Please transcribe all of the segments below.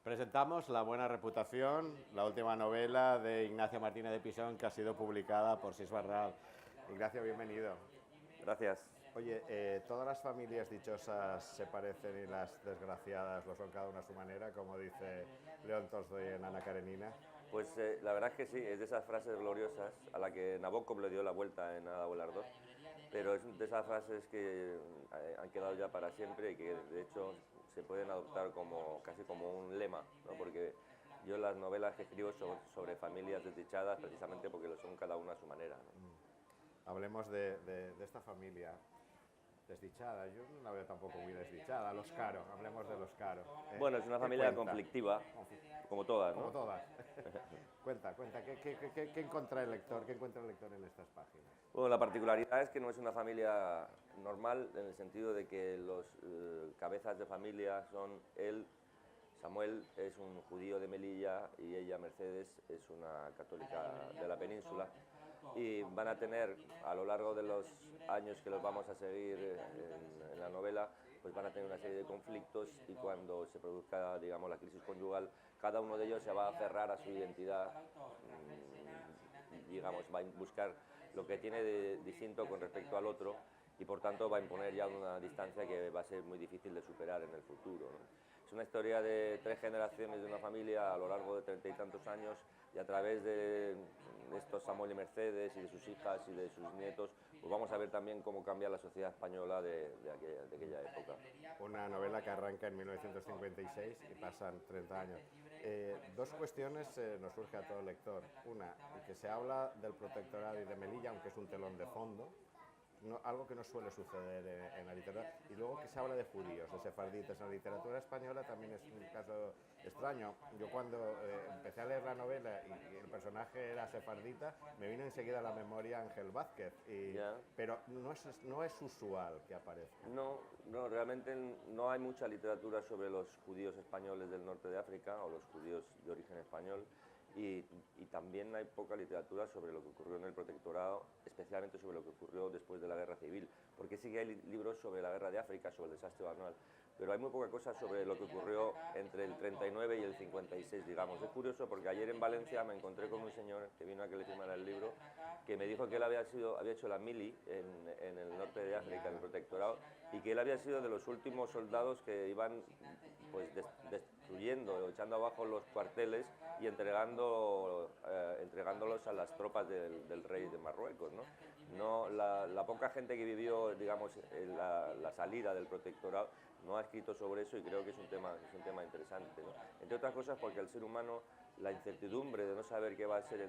Presentamos La buena reputación, la última novela de Ignacio Martínez de Pisón que ha sido publicada por Sís Barral. Ignacio, bienvenido. Gracias. Oye, todas las familias dichosas se parecen y las desgraciadas lo son cada una a su manera, como dice León Tolstoy en Ana Karenina. Pues la verdad es que sí, es de esas frases gloriosas a la que Nabokov le dio la vuelta en Nada volar 2, pero es de esas frases que han quedado ya para siempre y que de hecho se pueden adoptar como casi como un lema, ¿no? Porque yo las novelas que escribo sobre familias desdichadas precisamente porque lo son cada una a su manera, ¿no? Hablemos de esta familia desdichada. Yo no la veo tampoco muy desdichada. Los Caro, hablemos de los Caro. Bueno, es una ¿Qué familia cuenta? conflictiva, como todas, Como ¿no? todas. Cuenta, ¿qué encuentra el lector? ¿Qué encuentra el lector en estas páginas? Bueno, la particularidad es que no es una familia normal en el sentido de que los cabezas de familia son él, Samuel es un judío de Melilla y ella, Mercedes, es una católica de la península, y van a tener a lo largo de los años que los vamos a seguir en la novela, pues van a tener una serie de conflictos y cuando se produzca, digamos, la crisis conyugal, cada uno de ellos se va a aferrar a su identidad, digamos, va a buscar lo que tiene de distinto con respecto al otro y por tanto va a imponer ya una distancia que va a ser muy difícil de superar en el futuro, ¿no? Es una historia de 3 generaciones de una familia a lo largo de 30 y tantos años y a través de estos Samuel y Mercedes y de sus hijas y de sus nietos, pues vamos a ver también cómo cambia la sociedad española de aquella época. Una novela que arranca en 1956 y pasan 30 años. Dos cuestiones nos surge a todo lector. Una, que se habla del protectorado y de Melilla, aunque es un telón de fondo, algo que no suele suceder en la literatura, y luego que se habla de judíos, de sefarditas. En la literatura española también es un caso extraño. Yo cuando empecé a leer la novela y el personaje era sefardita, me vino enseguida a la memoria Ángel Vázquez, Ya. pero no es usual que aparezca. No, no, realmente no hay mucha literatura sobre los judíos españoles del norte de África o los judíos de origen español y también hay poca literatura sobre lo que ocurrió en el protectorado, especialmente sobre lo que ocurrió después de la guerra civil, porque sí que hay libros sobre la guerra de África, sobre el desastre anual, pero hay muy poca cosa sobre lo que ocurrió entre el 39 y el 56, digamos. Es curioso porque ayer en Valencia me encontré con un señor que vino a que le firmara el libro, que me dijo que él había hecho la mili en el norte de África, en el protectorado, y que él había sido de los últimos soldados que iban pues destruyendo, echando abajo los cuarteles y entregándolos a las tropas del rey de Marruecos, ¿no? La poca gente que vivió, digamos, la salida del protectorado no ha escrito sobre eso y creo que es un tema interesante, ¿no? Entre otras cosas porque el ser humano, la incertidumbre de no saber qué va a ser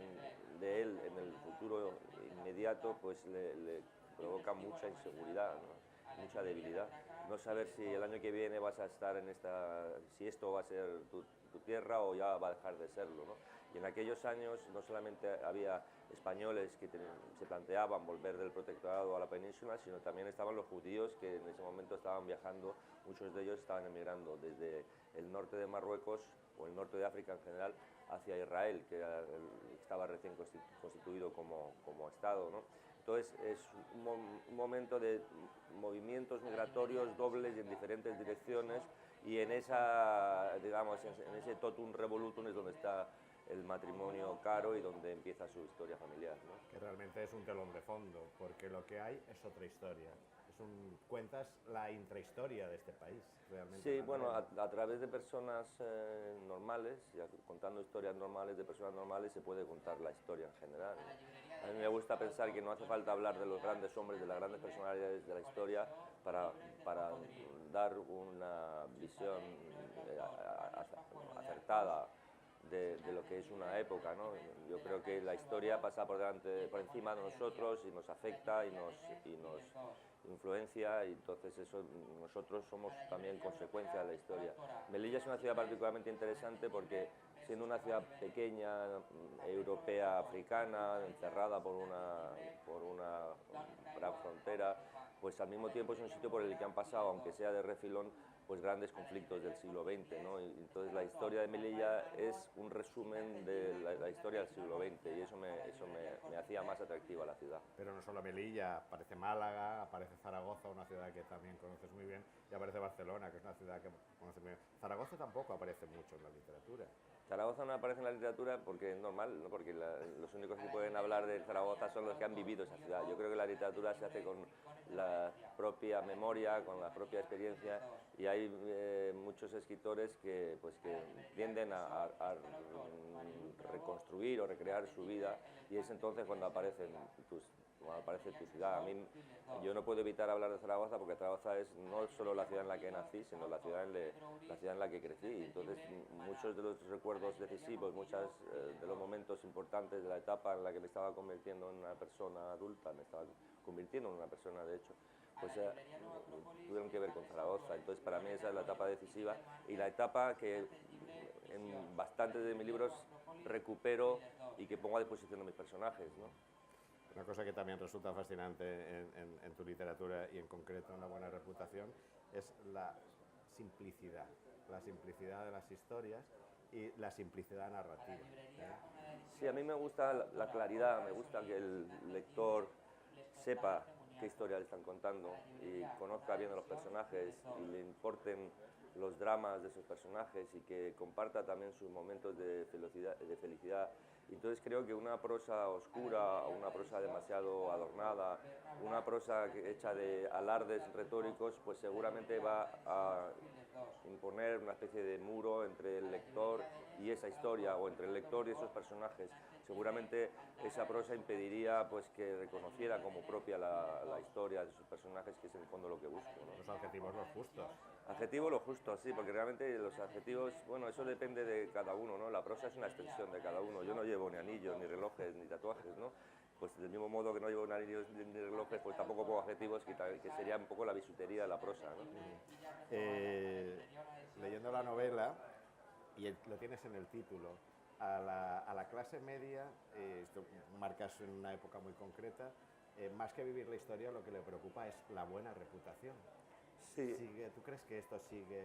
de él en el futuro inmediato, pues le provoca mucha inseguridad, ¿no? Mucha debilidad. No saber si el año que viene vas a estar si esto va a ser tu tierra o ya va a dejar de serlo, ¿no? Y en aquellos años no solamente había españoles que se planteaban volver del protectorado a la península, sino también estaban los judíos que en ese momento estaban viajando, muchos de ellos estaban emigrando desde el norte de Marruecos o el norte de África en general hacia Israel, que estaba recién constituido como Estado, ¿no? Entonces es un momento de movimientos migratorios dobles y en diferentes direcciones y en en ese totum revolutum es donde está el matrimonio Caro y donde empieza su historia familiar, ¿no? Que realmente es un telón de fondo, porque lo que hay es otra historia. Cuentas la intrahistoria de este país, realmente. Sí, bueno, a través de personas normales, contando historias normales de personas normales, se puede contar la historia en general, ¿no? A mí me gusta pensar que no hace falta hablar de los grandes hombres, de las grandes personalidades de la historia para dar una visión acertada de lo que es una época, ¿no? Yo creo que la historia pasa por encima de nosotros y nos afecta y nos influencia y entonces nosotros somos también consecuencia de la historia. Melilla es una ciudad particularmente interesante porque siendo una ciudad pequeña, europea, africana, encerrada por una gran frontera, pues al mismo tiempo es un sitio por el que han pasado, aunque sea de refilón, pues grandes conflictos del siglo XX, ¿no? Y entonces la historia de Melilla es un resumen de la historia del siglo XX y me hacía más atractiva la ciudad. Pero no solo Melilla, aparece Málaga, aparece Zaragoza, una ciudad que también conoces muy bien, y aparece Barcelona, que es una ciudad que conoces muy bien. Zaragoza tampoco aparece mucho en la literatura. Zaragoza no aparece en la literatura porque es normal, ¿no? Porque los únicos que pueden hablar de Zaragoza son los que han vivido esa ciudad. Yo creo que la literatura se hace con la propia memoria, con la propia experiencia, y hay muchos escritores que tienden a reconstruir o recrear su vida, y es entonces cuando aparece tu ciudad. Yo no puedo evitar hablar de Zaragoza porque Zaragoza es no solo la ciudad en la que nací, sino la ciudad en la que crecí. Y entonces muchos de los recuerdos decisivos, muchos de los momentos importantes de la etapa en la que me estaba convirtiendo en una persona adulta, me estaba convirtiendo en una persona de hecho, pues tuvieron que ver con Zaragoza. Entonces para mí esa es la etapa decisiva y la etapa que en bastantes de mis libros recupero y que pongo a disposición de mis personajes, ¿no? Una cosa que también resulta fascinante en tu literatura y en concreto en La buena reputación es la simplicidad de las historias y la simplicidad narrativa. Sí, a mí me gusta la claridad, me gusta que el lector sepa qué historia le están contando y conozca bien a los personajes y le importen los dramas de esos personajes y que comparta también sus momentos de felicidad. Entonces creo que una prosa oscura, una prosa demasiado adornada, una prosa hecha de alardes retóricos, pues seguramente va a imponer una especie de muro entre el lector y esa historia, o entre el lector y esos personajes. Seguramente esa prosa impediría pues, que reconociera como propia la historia de sus personajes, que es en el fondo lo que busco, ¿no? Los adjetivos los justos. Adjetivo lo justo, sí, porque realmente los adjetivos, bueno, eso depende de cada uno, ¿no? La prosa es una extensión de cada uno. Yo no llevo ni anillos, ni relojes, ni tatuajes, ¿no? Pues del mismo modo que no llevo ni anillos ni relojes, pues tampoco pongo adjetivos, que sería un poco la bisutería de la prosa, ¿no? Leyendo la novela, y lo tienes en el título, a la clase media, esto marcas en una época muy concreta, más que vivir la historia, lo que le preocupa es la buena reputación. Sí. ¿Tú crees que esto sigue?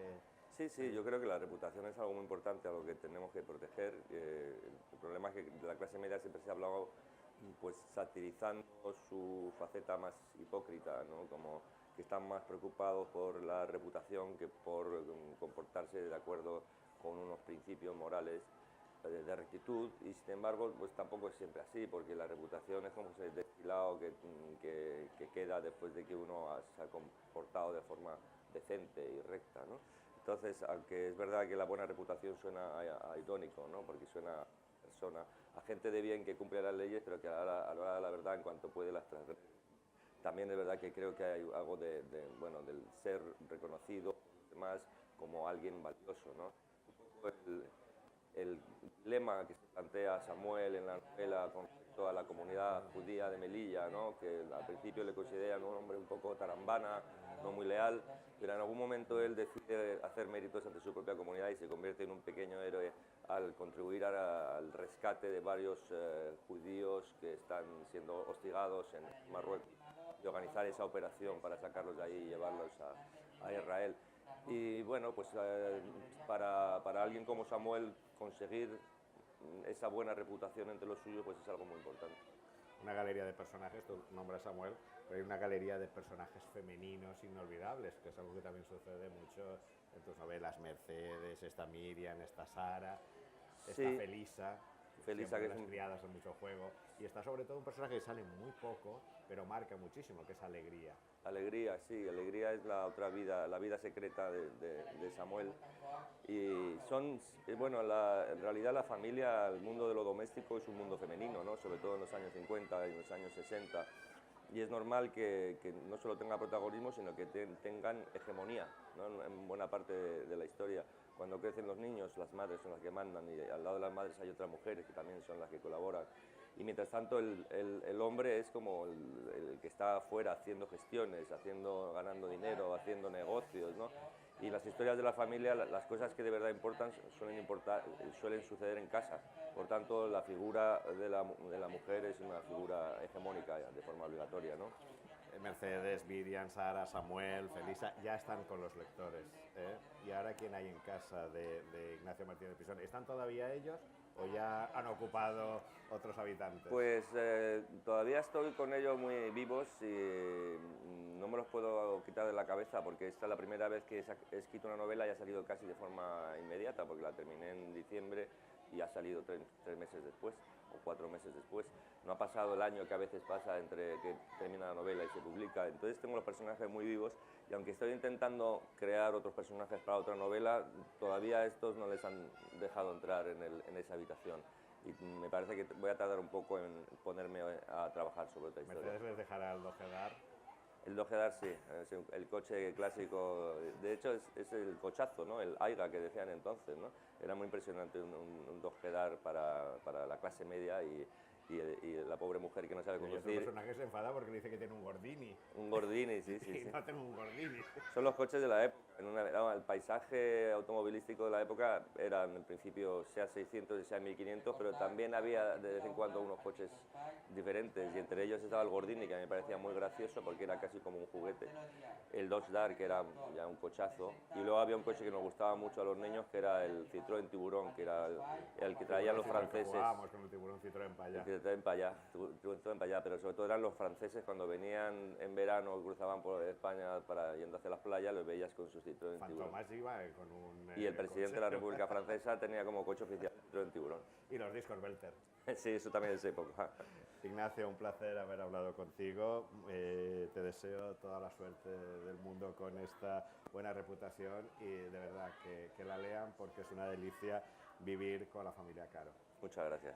Sí, yo creo que la reputación es algo muy importante a lo que tenemos que proteger. El problema es que de la clase media siempre se ha hablado pues satirizando su faceta más hipócrita, ¿no? Como que están más preocupados por la reputación que por comportarse de acuerdo con unos principios morales de rectitud, y sin embargo pues tampoco es siempre así, porque la reputación es como ese destilado que queda después de que uno se ha comportado de forma decente y recta, ¿no? Entonces, aunque es verdad que la buena reputación suena a irónico, ¿no? Porque suena a persona, a gente de bien que cumple las leyes, pero que a la hora de la verdad, en cuanto puede, las transgrede. También es verdad que creo que hay algo bueno, del ser reconocido más como alguien valioso, ¿no? Un poco el lema que se plantea Samuel en la novela con respecto a la comunidad judía de Melilla, ¿no? Que al principio le consideran un hombre un poco tarambana, no muy leal, pero en algún momento él decide hacer méritos ante su propia comunidad y se convierte en un pequeño héroe al contribuir al rescate de varios judíos que están siendo hostigados en Marruecos, y organizar esa operación para sacarlos de ahí y llevarlos a Israel. Y bueno, pues para alguien como Samuel conseguir esa buena reputación entre los suyos pues es algo muy importante. Una galería de personajes, tú nombras a Samuel, pero hay una galería de personajes femeninos inolvidables, que es algo que también sucede mucho en tus novelas. Mercedes, esta Miriam, esta Sara, esta Sí. Felisa, Felisa, que es las criadas en mucho juego, y está sobre todo un personaje que sale muy poco, pero marca muchísimo, que es Alegría. Alegría, sí, Alegría es la otra vida, la vida secreta de Samuel. Y bueno, en realidad la familia, el mundo de lo doméstico es un mundo femenino, ¿no? Sobre todo en los años 50 y en los años 60. Y es normal que no solo tenga protagonismo, sino que tengan hegemonía, ¿no? En buena parte de la historia. Cuando crecen los niños, las madres son las que mandan, y al lado de las madres hay otras mujeres que también son las que colaboran. Y mientras tanto el hombre es como el que está afuera haciendo gestiones, ganando dinero, haciendo negocios, ¿no? Y las historias de la familia, las cosas que de verdad importan, suelen suceder en casa. Por tanto, la figura de la mujer es una figura hegemónica de forma obligatoria, ¿no? Mercedes, Vivian, Sara, Samuel, Felisa, ya están con los lectores. ¿Y ahora quién hay en casa de Ignacio Martínez Pisón? ¿Están todavía ellos o ya han ocupado otros habitantes? Pues todavía estoy con ellos muy vivos y no me los puedo quitar de la cabeza porque esta es la primera vez que he escrito una novela y ha salido casi de forma inmediata porque la terminé en diciembre y ha salido 3 meses después o 4 meses después. No ha pasado el año que a veces pasa entre que termina la novela y se publica. Entonces tengo los personajes muy vivos y aunque estoy intentando crear otros personajes para otra novela, todavía estos no les han dejado entrar en esa habitación. Y me parece que voy a tardar un poco en ponerme a trabajar sobre otra historia. ¿Mercedes les dejará el Dojedar? El Dojedar sí, es el coche clásico, de hecho es el cochazo, ¿no? El Aiga que decían entonces, ¿no? Era muy impresionante un Dojedar para la clase media y la pobre mujer que no sabe conducir. Y otro personaje se enfada porque le dice que tiene un Gordini. Un Gordini, sí. Y no tengo un Gordini. Son los coches de la época. El paisaje automovilístico de la época eran en principio SEAT 600 y SEAT 1500, pero también había de vez en cuando unos coches diferentes y entre ellos estaba el Gordini, que a mí me parecía muy gracioso porque era casi como un juguete. El Dodge Dart, que era ya un cochazo, y luego había un coche que nos gustaba mucho a los niños, que era el Citroën Tiburón, que era el que traían los franceses. Jugábamos con el Tiburón Citroën para allá. El Citroën para allá, pero sobre todo eran los franceses cuando venían en verano, cruzaban por España yendo hacia las playas, los veías con sus Citroën Tiburón. Tomás iba con un... Y el presidente de la República Francesa tenía como coche oficial Citroën Tiburón. Y los discos Belter. Sí, eso también es época. Ignacio, un placer haber hablado contigo. Te deseo toda la suerte del mundo con esta buena reputación y de verdad que la lean porque es una delicia vivir con la familia Caro. Muchas gracias.